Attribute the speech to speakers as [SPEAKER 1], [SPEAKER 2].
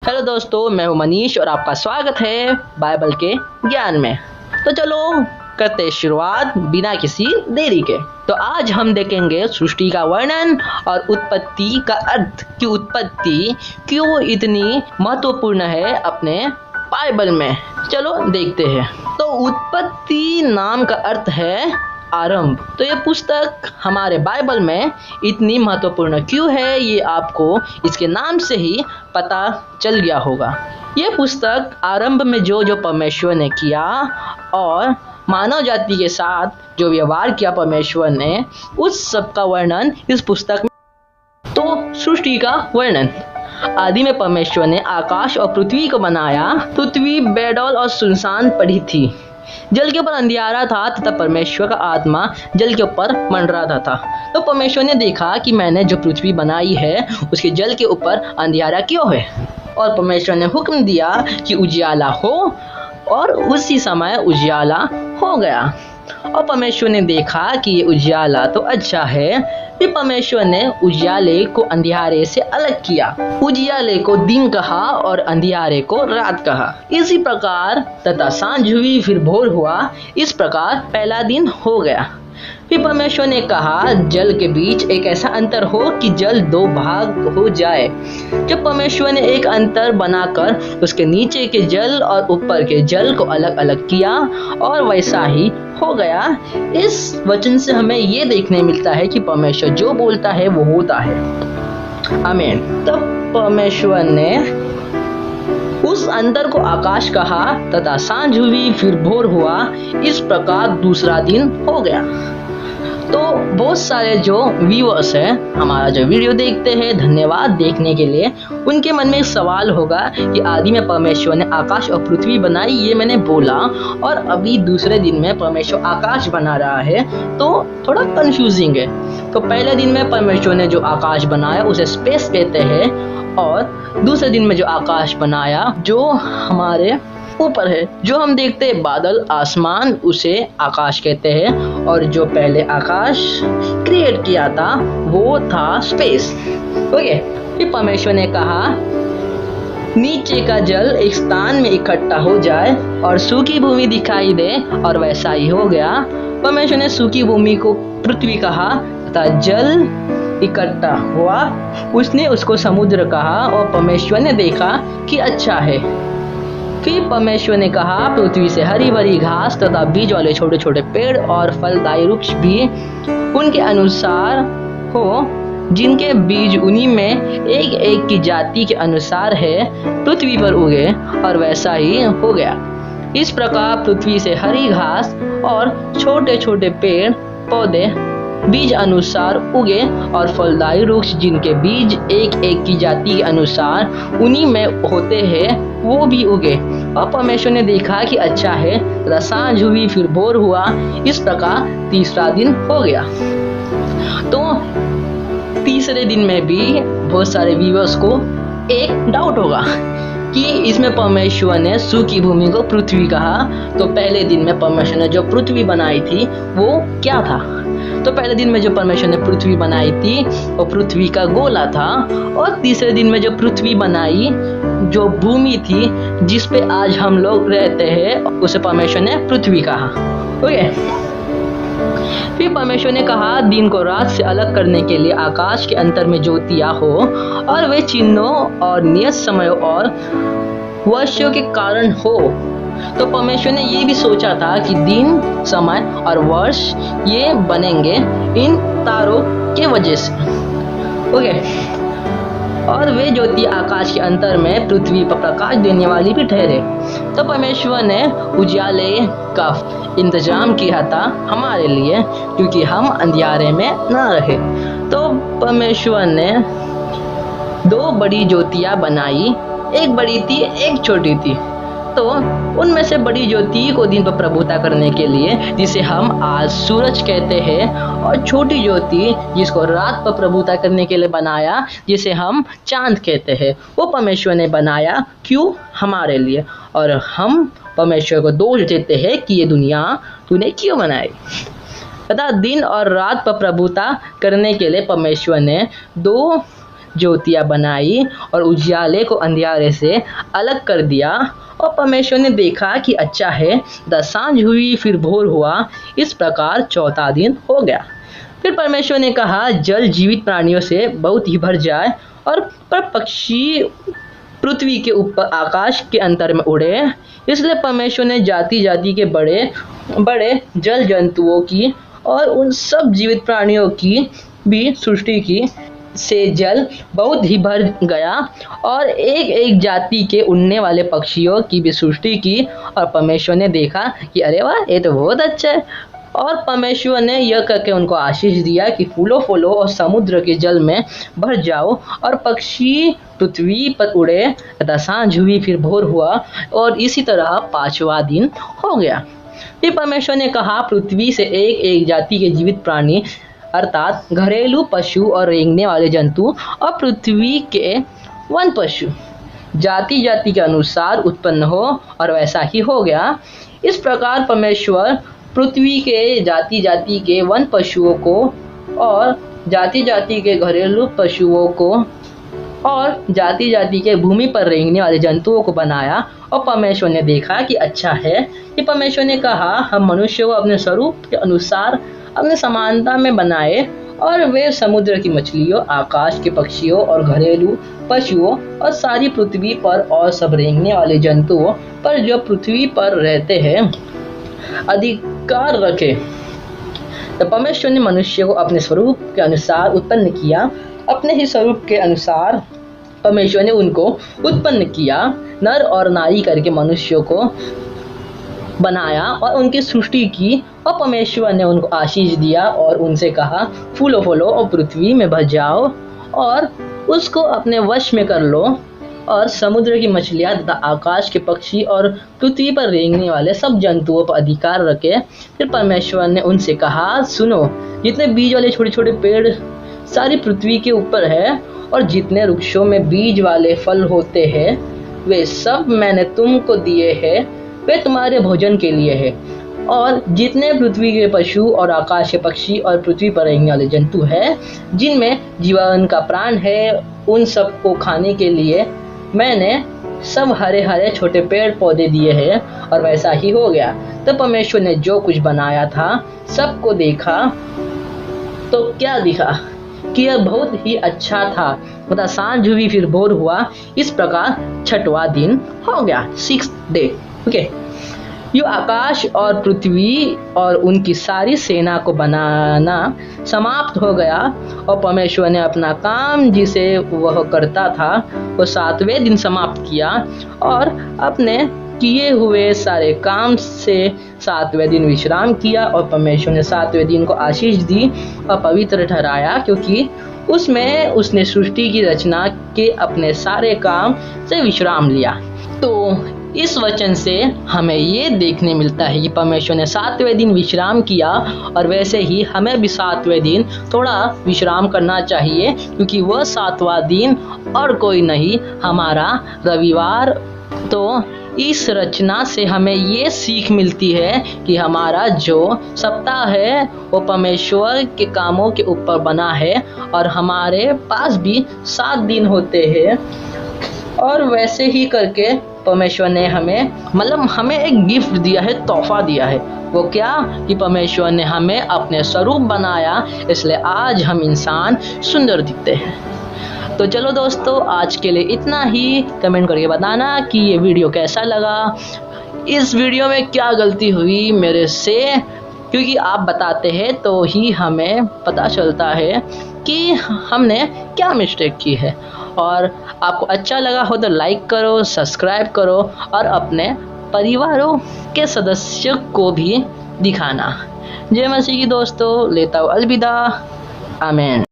[SPEAKER 1] Hello दोस्तों, मैं हूं मनीष और आपका स्वागत है बाइबल के ज्ञान में। तो चलो करते शुरुआत बिना किसी देरी के। तो आज हम देखेंगे सृष्टि का वर्णन और उत्पत्ति का अर्थ कि उत्पत्ति क्यों इतनी महत्वपूर्ण है अपने बाइबल में। चलो देखते हैं। तो उत्पत्ति नाम का अर्थ है आरंभ। तो ये पुस्तक हमारे बाइबल में इतनी महत्वपूर्ण क्यों है, ये आपको इसके नाम से ही पता चल गया होगा। ये पुस्तक आरंभ में जो परमेश्वर ने किया और मानव जाति के साथ जो व्यवहार किया परमेश्वर ने, उस सब का वर्णन इस पुस्तक में। तो सृष्टि का वर्णन। आदि में परमेश्वर ने आकाश और पृथ्वी को बनाया। पृथ्वी बेडौल और सुनसान पड़ी थी। जल के ऊपर अंधियारा था तथा परमेश्वर का आत्मा जल के ऊपर मंडराता था। तो परमेश्वर ने देखा कि मैंने जो पृथ्वी बनाई है उसके जल के ऊपर अंधियारा क्यों है। और परमेश्वर ने हुक्म दिया कि उजियाला हो, और उसी समय उजियाला हो गया। और परमेश्वर ने देखा कि ये उजियाला तो अच्छा है। फिर परमेश्वर ने उजियाले को अंधियारे से अलग किया। उजियाले को दिन कहा और अंधियारे को रात कहा। इसी प्रकार तथा सांझ हुई, फिर भोर हुआ। इस प्रकार पहला दिन हो गया। फिर परमेश्वर ने कहा जल के बीच एक ऐसा अंतर हो कि जल दो भाग हो जाए। जब परमेश्वर ने एक अंतर बनाकर उसके नीचे के जल और ऊपर के जल को अलग अलग किया, और वैसा ही हो गया। इस वचन से हमें ये देखने मिलता है कि परमेश्वर जो बोलता है वो होता है। आमीन। तब परमेश्वर ने उस अंतर को आकाश कहा तथा सांझ हुई, फिर भोर हुआ। इस प्रकार दूसरा दिन हो गया। तो बहुत सारे जो व्यूअर्स हैं, हमारा जो वीडियो देखते हैं, धन्यवाद देखने के लिए। उनके मन में एक सवाल होगा कि आदि में परमेश्वर ने आकाश और पृथ्वी बनाई, ये मैंने बोला, और अभी दूसरे दिन में परमेश्वर आकाश बना रहा है, तो थोड़ा कंफ्यूजिंग है। तो पहले दिन में परमेश्वर ने जो आकाश बनाया उसे स्पेस कहते हैं, और दूसरे दिन में जो आकाश बनाया जो हमारे ऊपर है, जो हम देखते हैं बादल, आसमान, उसे आकाश कहते हैं। और जो पहले आकाश क्रिएट किया था वो था स्पेस। ओके। फिर परमेश्वर ने कहा नीचे का जल एक स्थान में इकट्ठा हो जाए और सूखी भूमि दिखाई दे, और वैसा ही हो गया। परमेश्वर ने सूखी भूमि को पृथ्वी कहा तथा जल इकट्ठा हुआ, उसने उसको समुद्र कहा। और परमेश्वर ने देखा कि अच्छा है। फिर परमेश्वर ने कहा पृथ्वी से हरी भरी घास तथा बीज वाले छोटे छोटे पेड़ और फलदायी वृक्ष भी उनके अनुसार हो, जिनके बीज उन्हीं में एक एक की जाति के अनुसार है, पृथ्वी पर उगे, और वैसा ही हो गया। इस प्रकार पृथ्वी से हरी घास और छोटे छोटे पेड़ पौधे बीज अनुसार उगे, और फलदायी वृक्ष जिनके बीज एक एक की जाति के अनुसार उन्हीं में होते हैं, वो भी उगे। और परमेश्वर ने देखा कि अच्छा है। सांझ हुई, फिर भोर हुआ। इस प्रकार तीसरा दिन हो गया। तो तीसरे दिन में भी बहुत सारे व्यूअर्स को एक डाउट होगा कि इसमें परमेश्वर ने सूखी भूमि को पृथ्वी कहा, तो पहले दिन में परमेश्वर ने जो पृथ्वी बनाई थी वो क्या था। तो पहले दिन में जो परमेश्वर ने पृथ्वी बनाई थी वो पृथ्वी का गोला था, और तीसरे दिन में जो पृथ्वी बनाई, जो भूमि थी जिस पे आज हम लोग रहते हैं, उसे परमेश्वर ने पृथ्वी कहा। ओके। फिर परमेश्वर ने कहा दिन को रात से अलग करने के लिए आकाश के अंतर में ज्योतियां हो, और वे चिन्हों और नियत समयों और वर्षों के कारण हो। तो परमेश्वर ने ये भी सोचा था कि दिन, समय और वर्ष ये बनेंगे इन तारों के वजह से। ओके। और वे ज्योति आकाश के अंतर में पृथ्वी पर प्रकाश देने वाली भी ठहरे। तो परमेश्वर ने उजियाले का इंतजाम किया था हमारे लिए, क्योंकि हम अंधियारे में न रहे। तो परमेश्वर ने दो बड़ी ज्योतियां बनाई, एक बड़ी थी एक छोटी थी। तो उनमें से बड़ी ज्योति को दिन पर प्रभुता करने के लिए, जिसे हम आज सूरज कहते हैं, और छोटी ज्योति जिसको रात पर प्रभुता करने के लिए बनाया, जिसे हम चांद कहते हैं, वो परमेश्वर ने बनाया। क्यों? हमारे लिए। और हम परमेश्वर को दोष देते हैं कि ये दुनिया तूने क्यों बनाई। पता, दिन और रात पर प्रभुता करने के लिए परमेश्वर ने दो ज्योतियाँ बनाई और उजियाले को अंधियारे से अलग कर दिया। और परमेश्वर ने देखा कि अच्छा है। द सांझ हुई फिर भोर हुआ, इस प्रकार चौथा दिन हो गया। फिर परमेश्वर ने कहा, जल जीवित प्राणियों से बहुत ही भर जाए और पर पक्षी पृथ्वी के ऊपर आकाश के अंतर में उड़े। इसलिए परमेश्वर ने जाति जाति के बड़े बड़े जल जंतुओं की और उन सब जीवित प्राणियों की भी सृष्टि की, से जल बहुत ही भर गया, और एक एक जाति के उड़ने वाले पक्षियों की भी सृष्टि की। और परमेश्वर ने देखा कि अरे वाह, ये तो बहुत अच्छा है। और परमेश्वर ने यह करके उनको आशीष दिया कि फूलो फूलो और समुद्र के जल में भर जाओ और पक्षी पृथ्वी पर उड़े। तथा सांझ हुई फिर भोर हुआ, और इसी तरह पांचवा दिन हो गया। फिर परमेश्वर ने कहा, पृथ्वी से एक एक जाति के जीवित प्राणी अर्थात घरेलू पशु और रेंगने वाले जंतु और पृथ्वी के वन पशु जाति जाति के अनुसार उत्पन्न हो, और वैसा ही हो गया। इस प्रकार परमेश्वर पृथ्वी के जाति जाति के वन पशुओं को और जाति जाति के घरेलू पशुओं को और जाति जाति के भूमि पर रेंगने वाले जंतुओं को बनाया। और परमेश्वर ने देखा कि अच्छा है। कि परमेश्वर ने कहा, हम मनुष्य को अपने स्वरूप के अनुसार अपने समानता में बनाए, और वे समुद्र की मछलियों, आकाश के पक्षियों और घरेलू पशुओं और सारी पृथ्वी पर और सब रेंगने वाले जंतुओं पर जो पृथ्वी पर रहते हैं अधिकार रखे। तो परमेश्वर ने मनुष्य को अपने स्वरूप के अनुसार उत्पन्न किया, अपने ही स्वरूप के अनुसार परमेश्वर ने उनको उत्पन्न किया, नर और नारी करके मनुष्यों को बनाया और उनकी सृष्टि की। और परमेश्वर ने उनको आशीष दिया और उनसे कहा, फूलो फूलो और पृथ्वी में भर जाओ और उसको अपने वश में कर लो, और समुद्र की मछलियाँ तथा आकाश के पक्षी और पृथ्वी पर रेंगने वाले सब जंतुओं पर अधिकार रखे। फिर परमेश्वर ने उनसे कहा, सुनो, जितने बीज वाले छोटे छोटे पेड़ सारी पृथ्वी के ऊपर है, और जितने वृक्षों में बीज वाले फल होते हैं, वे सब मैंने तुमको दिए हैं, वे तुम्हारे भोजन के लिए है। और जितने पृथ्वी के पशु और आकाश के पक्षी और पृथ्वी पर रहने वाले जंतु हैं, जिनमें जीवन का प्राण है, उन सब को खाने के लिए मैंने सब हरे हरे छोटे पेड़ पौधे दिए हैं। और वैसा ही हो गया। तो परमेश्वर ने जो कुछ बनाया था सबको देखा, तो क्या दिखा कि यह बहुत ही अच्छा था। मतलब सांझ हुई फिर भोर हुआ, इस प्रकार छठवां दिन हो गया, 6th डे। ओके, यो आकाश और पृथ्वी और उनकी सारी सेना को बनाना समाप्त हो गया। और परमेश्वर ने अपना काम जिसे वह करता था वो 7वें दिन समाप्त किया, और अपने किए हुए सारे काम से 7वें दिन विश्राम किया। और परमेश्वर ने 7वें दिन को आशीष दी और पवित्र ठहराया, क्योंकि उसमें उसने सृष्टि की रचना के अपने सारे काम से विश्राम लिया। तो इस वचन से हमें ये देखने मिलता है कि परमेश्वर ने 7वें दिन विश्राम किया, और वैसे ही हमें भी 7वें दिन थोड़ा विश्राम करना चाहिए, क्योंकि वह 7वां दिन और कोई नहीं, हमारा रविवार। तो इस रचना से हमें ये सीख मिलती है कि हमारा जो सप्ताह है वो परमेश्वर के कामों के ऊपर बना है, और हमारे पास भी 7 दिन होते हैं। और वैसे ही करके परमेश्वर ने हमें एक गिफ्ट दिया है, तोहफा दिया है। वो क्या कि परमेश्वर ने हमें अपने स्वरूप बनाया, इसलिए आज हम इंसान सुंदर दिखते हैं। तो चलो दोस्तों, आज के लिए इतना ही। कमेंट करके बताना कि ये वीडियो कैसा लगा, इस वीडियो में क्या गलती हुई मेरे से, क्योंकि आप बताते हैं तो ही हमें पता चलता है कि हमने क्या मिस्टेक की है। और आपको अच्छा लगा हो तो लाइक करो, सब्सक्राइब करो, और अपने परिवारों के सदस्यों को भी दिखाना। जय मसीह की दोस्तों, लेता हूँ अलविदा, आमीन।